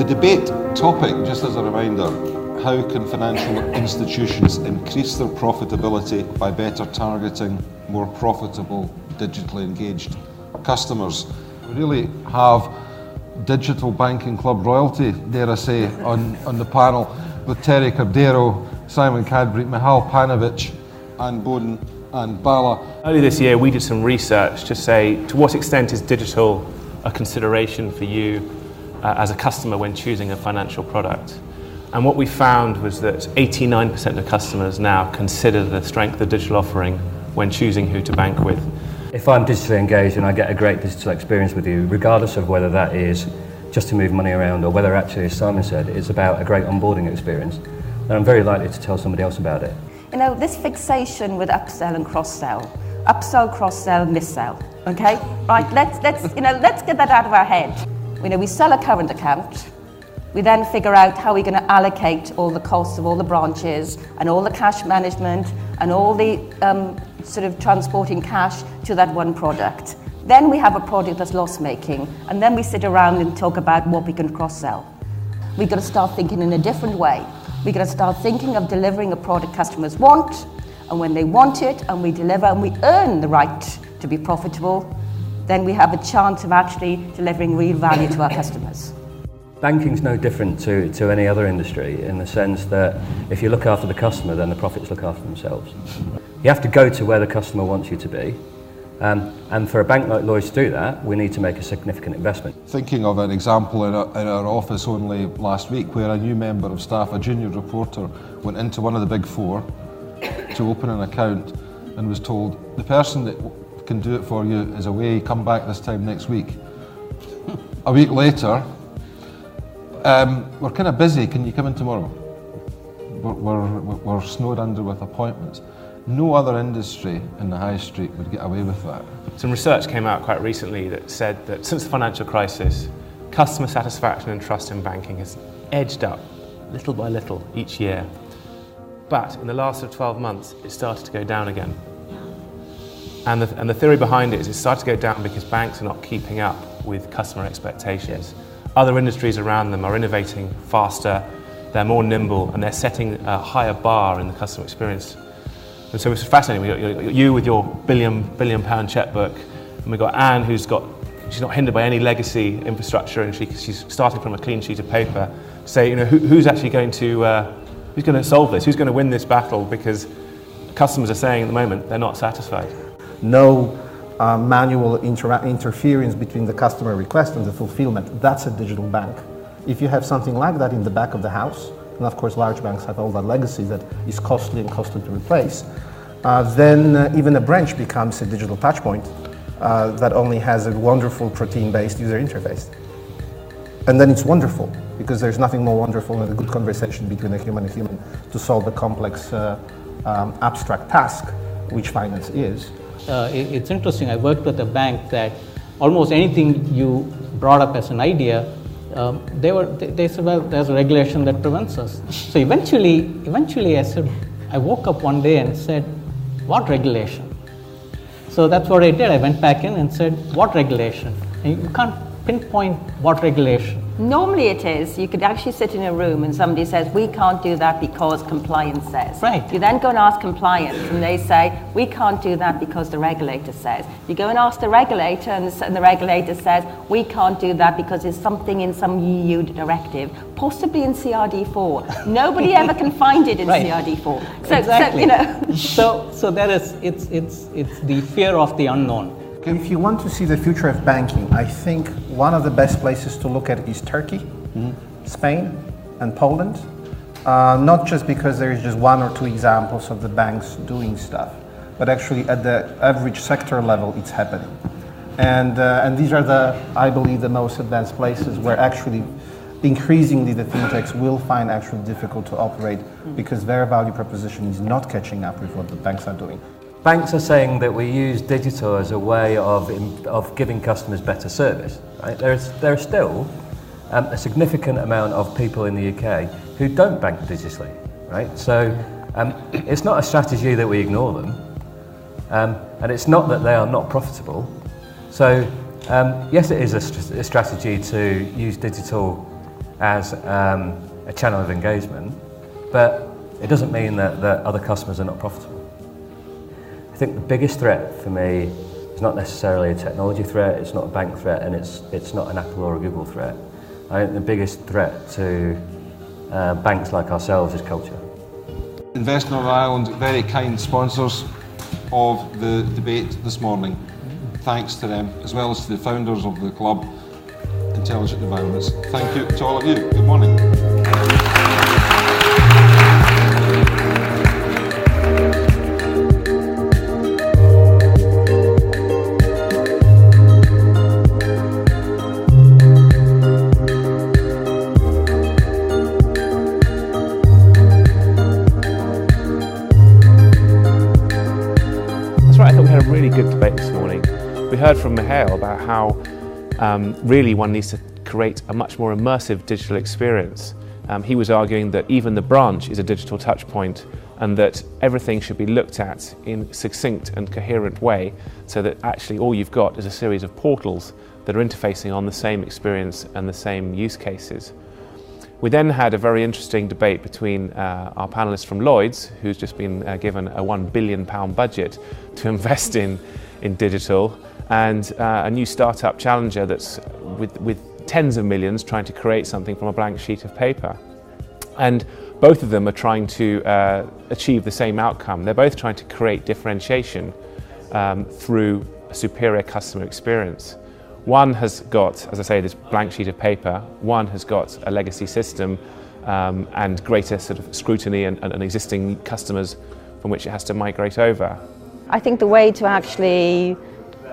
The debate topic, just as a reminder, how can financial institutions increase their profitability by better targeting more profitable, digitally engaged customers? We really have digital banking club royalty, dare I say, on the panel with Terry Cordeiro, Simon Cadbury, Michal Panowicz and Boden and Bala. Earlier this year we did some research to say to what extent is digital a consideration for you as a customer when choosing a financial product. And what we found was that 89% of customers now consider the strength of digital offering when choosing who to bank with. If I'm digitally engaged and I get a great digital experience with you, regardless of whether that is just to move money around or whether actually, as Simon said, it's about a great onboarding experience, then I'm very likely to tell somebody else about it. You know, this fixation with upsell and cross-sell, cross-sell, mis-sell, okay? Right, let's get that out of our head. You know, we sell a current account, we then figure out how we're going to allocate all the costs of all the branches and all the cash management and all the sort of transporting cash to that one product. Then we have a product that's loss-making, and then we sit around and talk about what we can cross-sell. We've got to start thinking in a different way. We've got to start thinking of delivering a product customers want, and when they want it and we deliver and we earn the right to be profitable, then we have a chance of actually delivering real value to our customers. Banking's no different to any other industry in the sense that if you look after the customer, then the profits look after themselves. You have to go to where the customer wants you to be. And for a bank like Lloyds to do that, we need to make a significant investment. Thinking of an example in our office only last week where a new member of staff, a junior reporter, went into one of the big four to open an account and was told, the person that can do it for you is away, come back this time next week. A week later, we're kind of busy, can you come in tomorrow? We're snowed under with appointments. No other industry in the high street would get away with that. Some research came out quite recently that said that since the financial crisis, customer satisfaction and trust in banking has edged up little by little each year. But in the last 12 months, it started to go down again. And the theory behind it is it started to go down because banks are not keeping up with customer expectations. Other industries around them are innovating faster, they're more nimble, and they're setting a higher bar in the customer experience. And so it's fascinating. We got you with your billion pound checkbook, and we've got Anne she's not hindered by any legacy infrastructure, and she's starting from a clean sheet of paper. Say, you know, who's actually going to solve this? Who's going to win this battle? Because customers are saying at the moment they're not satisfied. No manual interference between the customer request and the fulfillment. That's a digital bank. If you have something like that in the back of the house, and of course large banks have all that legacy that is costly to replace, then even a branch becomes a digital touchpoint that only has a wonderful protein-based user interface. And then it's wonderful, because there's nothing more wonderful than a good conversation between a human and human to solve a complex abstract task, which finance is. It's interesting, I worked with a bank that almost anything you brought up as an idea, they said, well, there's a regulation that prevents us. So eventually I woke up one day and said, what regulation? So that's what I did. I went back in and said, what regulation? And you can't pinpoint what regulation. Normally it is, you could actually sit in a room and somebody says, we can't do that because compliance says. Right. You then go and ask compliance and they say, we can't do that because the regulator says. You go and ask the regulator and the regulator says, we can't do that because it's something in some EU directive, possibly in CRD4. Nobody ever can find it in right. CRD4. Exactly. So So there is, it's the fear of the unknown. If you want to see the future of banking, I think one of the best places to look at is Turkey, Spain, and Poland. Not just because there is just one or two examples of the banks doing stuff, but actually at the average sector level, it's happening. And these are I believe, the most advanced places where actually increasingly the fintechs will find actually difficult to operate because their value proposition is not catching up with what the banks are doing. Banks are saying that we use digital as a way of giving customers better service. Right? There are still a significant amount of people in the UK who don't bank digitally. Right? So it's not a strategy that we ignore them, and it's not that they are not profitable. So yes, it is a strategy to use digital as a channel of engagement, but it doesn't mean that other customers are not profitable. I think the biggest threat for me is not necessarily a technology threat, it's not a bank threat, and it's not an Apple or a Google threat. I think the biggest threat to banks like ourselves is culture. Invest Northern Ireland, very kind sponsors of the debate this morning. Thanks to them, as well as to the founders of the club, Intelligent Environments. Thank you to all of you. Good morning. I thought we had a really good debate this morning. We heard from Michal about how really one needs to create a much more immersive digital experience. He was arguing that even the branch is a digital touch point and that everything should be looked at in a succinct and coherent way so that actually all you've got is a series of portals that are interfacing on the same experience and the same use cases. We then had a very interesting debate between our panellists from Lloyds, who's just been given a £1 billion budget to invest in digital, and a new startup challenger that's with tens of millions trying to create something from a blank sheet of paper. And both of them are trying to achieve the same outcome. They're both trying to create differentiation through a superior customer experience. One has got, as I say, this blank sheet of paper. One has got a legacy system and greater sort of scrutiny and existing customers from which it has to migrate over. I think the way to actually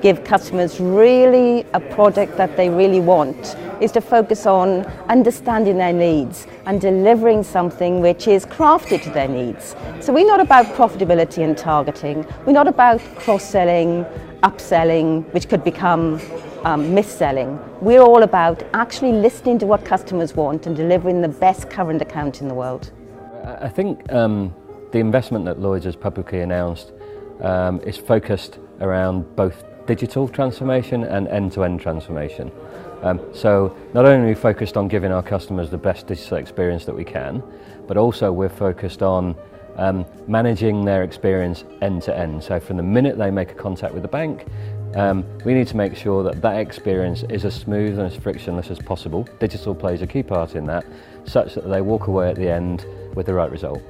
give customers really a product that they really want is to focus on understanding their needs and delivering something which is crafted to their needs. So we're not about profitability and targeting. We're not about cross-selling, upselling, which could become mis-selling. We're all about actually listening to what customers want and delivering the best current account in the world. I think the investment that Lloyds has publicly announced is focused around both digital transformation and end-to-end transformation. So not only are we focused on giving our customers the best digital experience that we can, but also we're focused on managing their experience end-to-end. So from the minute they make a contact with the bank, we need to make sure that that experience is as smooth and as frictionless as possible. Digital plays a key part in that, such that they walk away at the end with the right result.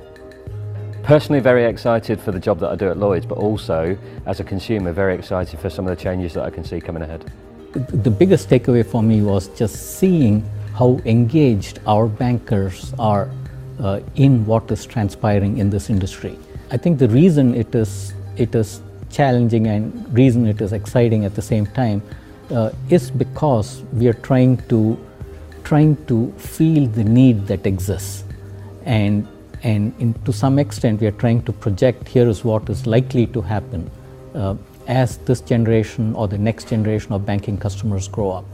Personally very excited for the job that I do at Lloyds, but also as a consumer very excited for some of the changes that I can see coming ahead. The biggest takeaway for me was just seeing how engaged our bankers are in what is transpiring in this industry. I think the reason it is challenging and reason it is exciting at the same time is because we are trying to feel the need that exists, and to some extent we are trying to project here is what is likely to happen as this generation or the next generation of banking customers grow up.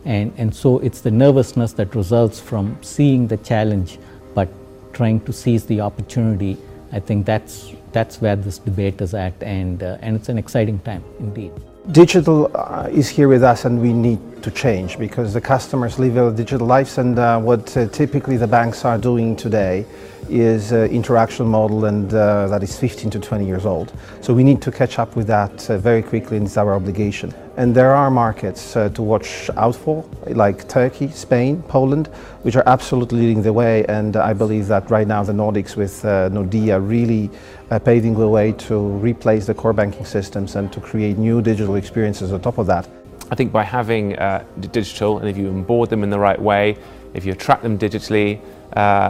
And so it's the nervousness that results from seeing the challenge but trying to seize the opportunity. I think that's where this debate is at, and it's an exciting time indeed. Digital is here with us, and we need to change because the customers live their digital lives, and what typically the banks are doing today is interaction model, and that is 15 to 20 years old. So we need to catch up with that very quickly, and it's our obligation. And there are markets to watch out for, like Turkey, Spain, Poland, which are absolutely leading the way, and I believe that right now the Nordics with Nordea really paving the way to replace the core banking systems and to create new digital experiences on top of that. I think by having digital, and if you onboard them in the right way, if you attract them digitally,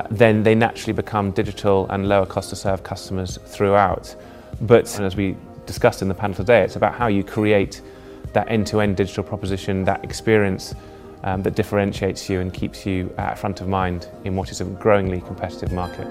then they naturally become digital and lower cost to serve customers throughout. But as we discussed in the panel today, it's about how you create that end-to-end digital proposition, that experience that differentiates you and keeps you at front of mind in what is a growingly competitive market.